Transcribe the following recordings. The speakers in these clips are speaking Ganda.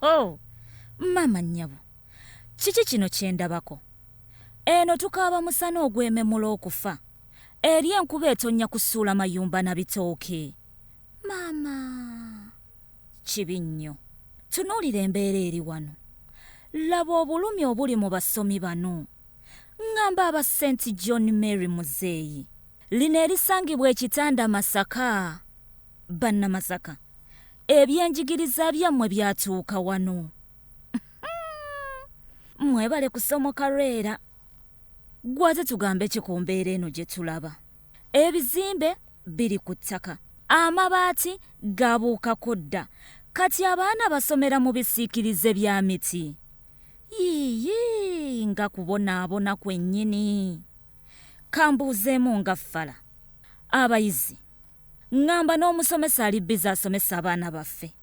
Oh, mama nnyabo, kiki kino kye ndabako? Eno tukaaba musana ogw'ememula okufa, eri enkuba etonnya kusuula mayumba na bitooke. Maama, kibi nnyo. Tunuulira embeera eri wano. Laba obulumi obuli mu basomi bano. Ngamba aba St. John Mary Muzeeyi. Lino erisangibwa ekitanda Masaka. Bannamasaka, ebyenjigiriza byammwe byatuuka wano. Mwebale kusomoka lwera. Gwaze tugambe ki ku mbeera eno gye tulaba? Ebizimbe biri ku ttaka, amabaati gabuukako dda, kati abaana basomera mu bisiikirize bya miti. Yiyi, nga kubonaabona kwennyini. Kambuuzeemu nga ffala. Abayizi, ngamba n'omusomesa ali bbizi asomesa abaana baffe.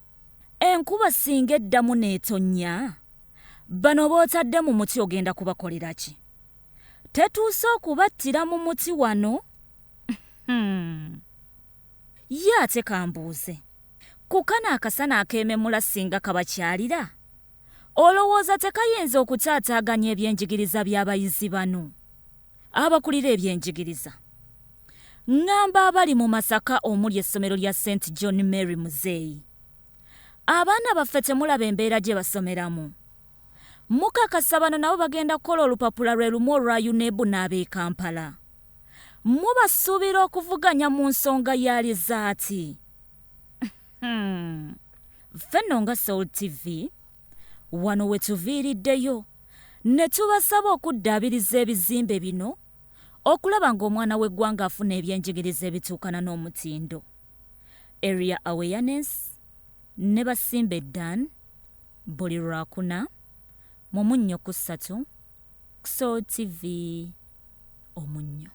Enkuba singa eddamu n'etonnya, bano b'otadde mu muti ogenda kubakolera ki? Tetuuse okubattira mu muti wano? Ye ate kambuuze, ku kano akasana akeememula singa kabakyalira, olowooza tekayinza okutaataaganya ebyenjigiriza by'abayizi bano? Abakulira ebyenjigiriza, ngamba abali mu Masaka omuli essomero lya St. John Mary Muzeeyi. Abaana baffe temulaba embeera gye basomeramu. Mukakasa bano nabo bagenda kukola olupapula lwe lumu olwa UNEB n'ab'e Kampala. Mubasuubira okuvuganya mu nsonga ya lizaati. Ffe nno nga Soul TV, wano we tuviiriddeyo, ne tubasaba okuddaabiriza ebizimbe bino okulaba ng'omwana w'eggwanga afuna ebyenjigiriza ebituukana n'omutindo. Area awareness ne basimba eddan buli lwakuna mu Munnyo ku 3 ku Soul TV Omunnyo.